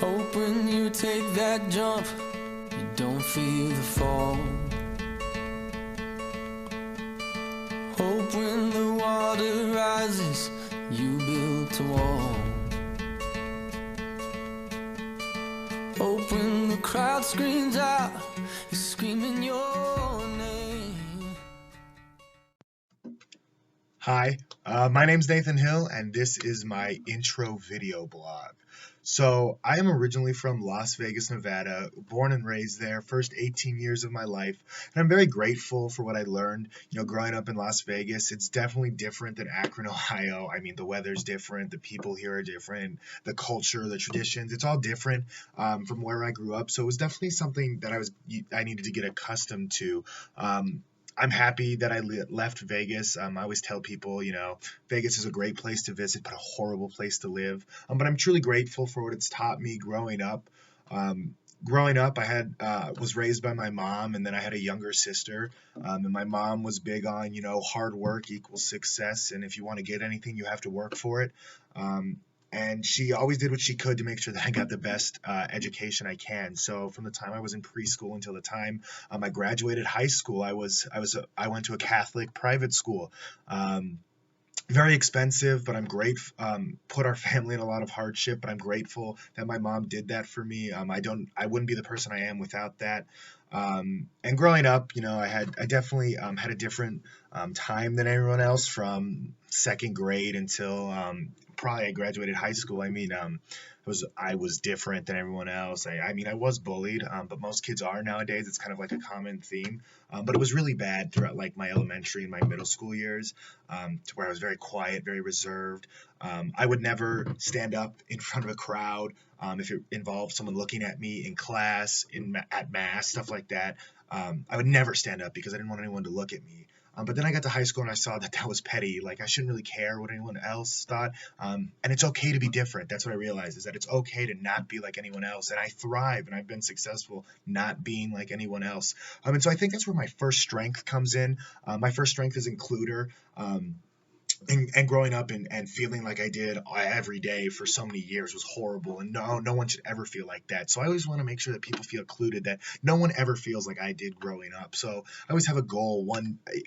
Hope when you take that jump, you don't feel the fall. Hope when the water rises, you build a wall. Hope when the crowd screams out, you're screaming your name. Hi, my name's Nathan Hill, and this is my intro video blog. So, I am originally from Las Vegas, Nevada, born and raised there, first 18 years of my life, and I'm very grateful for what I learned, growing up in Las Vegas. It's definitely different than Akron, Ohio. I mean, the weather's different, the people here are different, the culture, the traditions, it's all different from where I grew up. So, it was definitely something that I needed to get accustomed to. I'm happy that I left Vegas. I always tell people, Vegas is a great place to visit, but a horrible place to live. But I'm truly grateful for what it's taught me growing up. Growing up, I had was raised by my mom, and then I had a younger sister. And my mom was big on, hard work equals success, and if you want to get anything, you have to work for it. And she always did what she could to make sure that I got the best education I can. So from the time I was in preschool until the time I graduated high school, I went to a Catholic private school. Very expensive, but I'm grateful. Put our family in a lot of hardship, but I'm grateful that my mom did that for me. I wouldn't be the person I am without that. And growing up, I definitely had a different time than everyone else from second grade until probably I graduated high school. I was different than everyone else. I was bullied, but most kids are nowadays. It's kind of like a common theme. But it was really bad throughout like my elementary and my middle school years, to where I was very quiet, very reserved. I would never stand up in front of a crowd if it involved someone looking at me in class, at mass, stuff like that. I would never stand up because I didn't want anyone to look at me. But then I got to high school and I saw that that was petty. Like I shouldn't really care what anyone else thought. And it's okay to be different. That's what I realized, is that it's okay to not be like anyone else. And I thrive and I've been successful not being like anyone else. And so I think that's where my first strength comes in. My first strength is includer. And growing up and feeling like I did every day for so many years was horrible, and no one should ever feel like that. So I always want to make sure that people feel included, that no one ever feels like I did growing up. So I always have a goal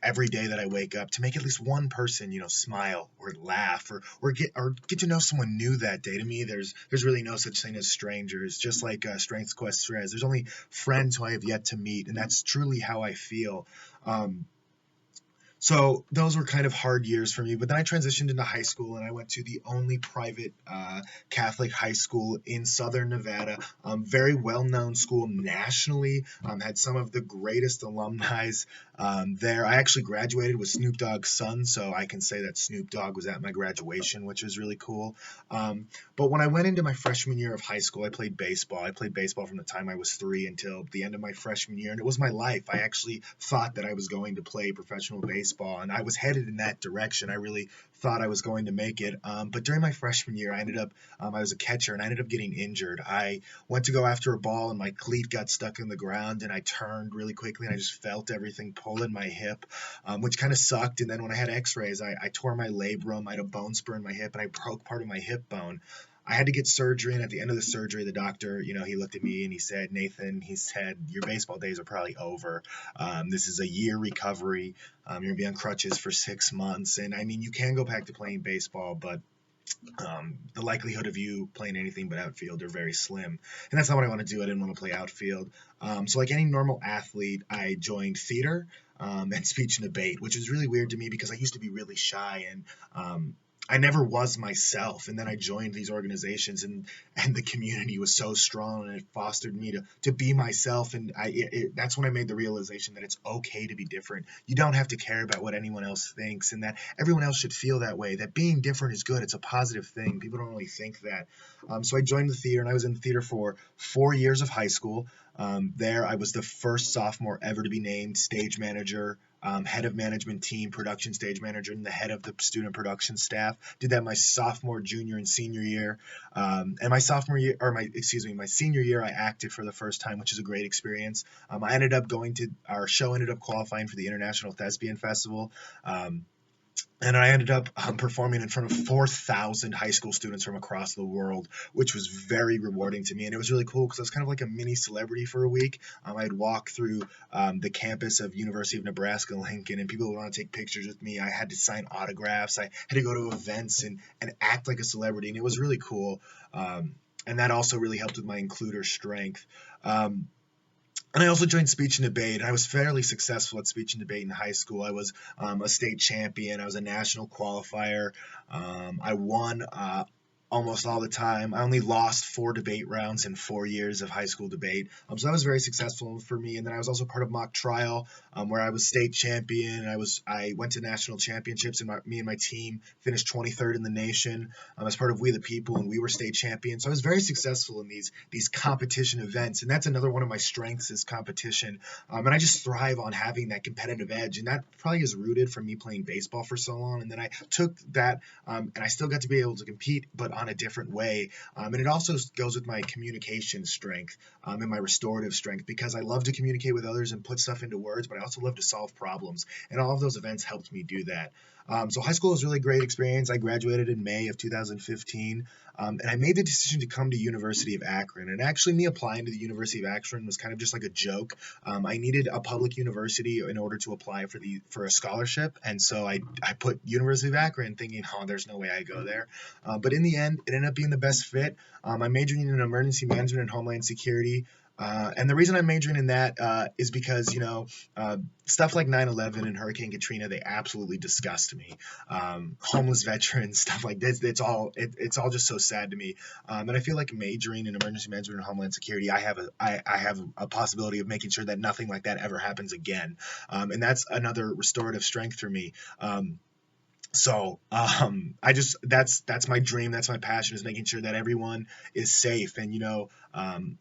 every day that I wake up to make at least one person smile or laugh or get to know someone new that day. To me, there's really no such thing as strangers. Just like Strengths Quest says, there's only friends who I have yet to meet, and that's truly how I feel. So those were kind of hard years for me, but then I transitioned into high school and I went to the only private Catholic high school in Southern Nevada. Very well-known school nationally, had some of the greatest alumni there. I actually graduated with Snoop Dogg's son, so I can say that Snoop Dogg was at my graduation, which was really cool. But when I went into my freshman year of high school, I played baseball. I played baseball from the time I was 3 until the end of my freshman year, and it was my life. I actually thought that I was going to play professional baseball, and I was headed in that direction. I really thought I was going to make it. But during my freshman year, I was a catcher, and I ended up getting injured. I went to go after a ball, and my cleat got stuck in the ground, and I turned really quickly, and I just felt everything pull in my hip, which kind of sucked. And then when I had x-rays, I tore my labrum, I had a bone spur in my hip, and I broke part of my hip bone. I had to get surgery, and at the end of the surgery, the doctor, he looked at me and he said, "Nathan," he said, "your baseball days are probably over. This is a year recovery. You're gonna be on crutches for 6 months." And I mean, you can go back to playing baseball, but the likelihood of you playing anything but outfield are very slim. And that's not what I want to do. I didn't want to play outfield. So like any normal athlete, I joined theater and speech and debate, which is really weird to me because I used to be really shy, and I never was myself. And then I joined these organizations, and the community was so strong, and it fostered me to be myself. And that's when I made the realization that it's okay to be different. You don't have to care about what anyone else thinks, and that everyone else should feel that way, that being different is good. It's a positive thing. People don't really think that. So I joined the theater, and I was in the theater for 4 years of high school. There, I was the first sophomore ever to be named stage manager, head of management team, production stage manager, and the head of the student production staff. Did that my sophomore, junior, and senior year. And my senior year, I acted for the first time, which is a great experience. Our show ended up qualifying for the International Thespian Festival. And I ended up performing in front of 4,000 high school students from across the world, which was very rewarding to me. And it was really cool because I was kind of like a mini celebrity for a week. I'd walk through the campus of University of Nebraska Lincoln, and people would want to take pictures with me. I had to sign autographs. I had to go to events and act like a celebrity, and it was really cool. And that also really helped with my includer strength. And I also joined speech and debate. I was fairly successful at speech and debate in high school. I was a state champion. I was a national qualifier. I won almost all the time. I only lost 4 debate rounds in 4 years of high school debate. So that was very successful for me. And then I was also part of mock trial where I was state champion. I went to national championships, and me and my team finished 23rd in the nation as part of We the People, and we were state champions. So I was very successful in these competition events, and that's another one of my strengths is competition. And I just thrive on having that competitive edge, and that probably is rooted from me playing baseball for so long. And then I took that, and I still got to be able to compete, but on a different way. And it also goes with my communication strength and my restorative strength, because I love to communicate with others and put stuff into words, but I also love to solve problems. And all of those events helped me do that. So high school was a really great experience. I graduated in May of 2015, and I made the decision to come to University of Akron. And actually, me applying to the University of Akron was kind of just like a joke. I needed a public university in order to apply for a scholarship, and so I put University of Akron, thinking, oh, there's no way I go there. But in the end, it ended up being the best fit. I'm majoring in emergency management and homeland security. And the reason I'm majoring in that is because, stuff like 9/11 and Hurricane Katrina, they absolutely disgust me. Homeless veterans, stuff like this, it's all just so sad to me. And I feel like majoring in emergency management and homeland security, I have a possibility of making sure that nothing like that ever happens again. And that's another restorative strength for me. That's my dream. That's my passion, is making sure that everyone is safe. And,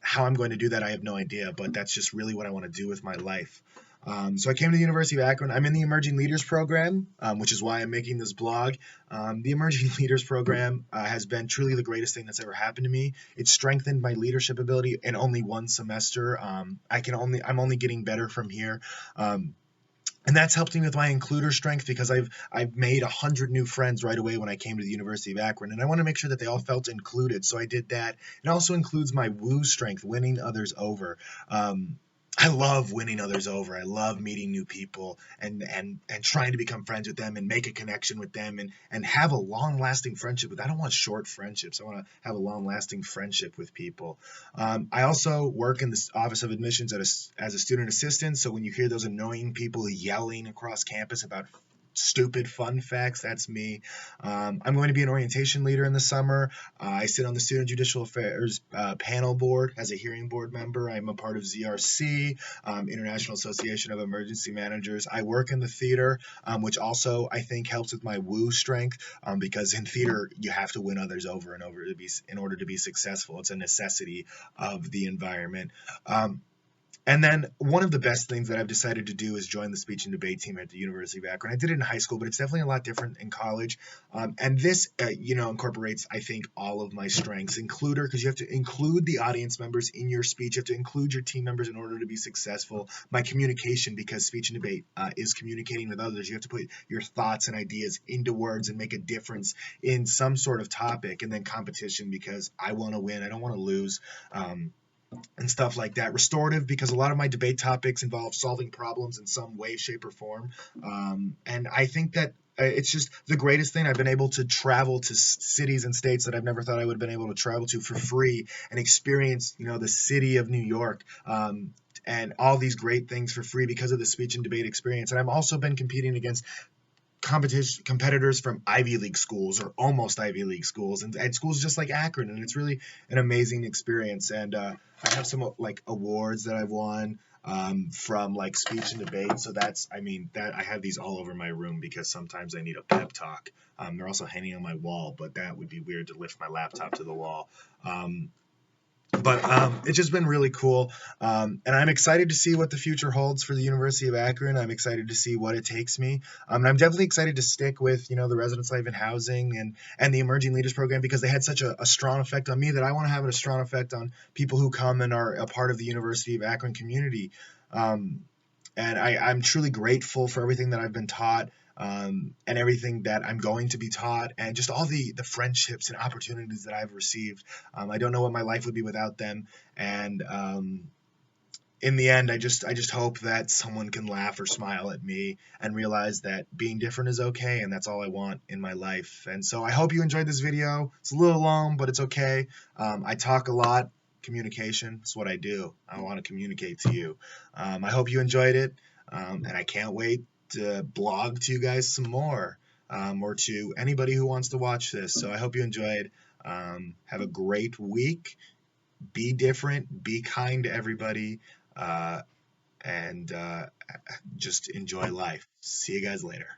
how I'm going to do that, I have no idea, but that's just really what I want to do with my life. So I came to the University of Akron. I'm in the Emerging Leaders Program, which is why I'm making this blog. The Emerging Leaders Program has been truly the greatest thing that's ever happened to me. It's strengthened my leadership ability in only one semester. I'm only getting better from here. And that's helped me with my includer strength, because I've made 100 new friends right away when I came to the University of Akron, and I want to make sure that they all felt included. So I did that. It also includes my woo strength, winning others over. I love winning others over. I love meeting new people and trying to become friends with them and make a connection with them and have a long-lasting friendship with. I don't want short friendships. I want to have a long-lasting friendship with people. I also work in the Office of Admissions as a student assistant. So when you hear those annoying people yelling across campus about stupid fun facts, that's me. I'm going to be an orientation leader in the summer. I sit on the Student Judicial Affairs panel board as a hearing board member. I'm a part of ZRC, International Association of Emergency Managers. I work in the theater, which also I think helps with my woo strength, because in theater you have to win others over and over in order to be successful. It's a necessity of the environment. And then one of the best things that I've decided to do is join the speech and debate team at the University of Akron. I did it in high school, but it's definitely a lot different in college. And this, incorporates, I think, all of my strengths. Includer, because you have to include the audience members in your speech. You have to include your team members in order to be successful. My communication, because speech and debate is communicating with others. You have to put your thoughts and ideas into words and make a difference in some sort of topic. And then competition, because I want to win. I don't want to lose. And stuff like that. Restorative, because a lot of my debate topics involve solving problems in some way, shape, or form. And I think that it's just the greatest thing. I've been able to travel to cities and states that I've never thought I would have been able to travel to for free and experience, the city of New York. And all these great things for free because of the speech and debate experience. And I've also been competing against competitors from Ivy League schools or almost Ivy League schools and schools just like Akron, and it's really an amazing experience. And I have some awards that I've won from speech and debate. So that I have these all over my room because sometimes I need a pep talk. They're also hanging on my wall, but that would be weird to lift my laptop to the wall. But it's just been really cool, and I'm excited to see what the future holds for the University of Akron. I'm excited to see what it takes me, and I'm definitely excited to stick with the residence life and housing and the Emerging Leaders Program, because they had such a strong effect on me that I want to have a strong effect on people who come and are a part of the University of Akron community. And I'm truly grateful for everything that I've been taught. and everything that I'm going to be taught, and just all the friendships and opportunities that I've received. I don't know what my life would be without them, and in the end, I just hope that someone can laugh or smile at me and realize that being different is okay, and that's all I want in my life. And so I hope you enjoyed this video. It's a little long, but it's okay. I talk a lot. Communication is what I do. I want to communicate to you. I hope you enjoyed it, and I can't wait to blog to you guys some more, or to anybody who wants to watch this. So I hope you enjoyed. Have a great week. Be different. Be kind to everybody. Uh, and just enjoy life. See you guys later.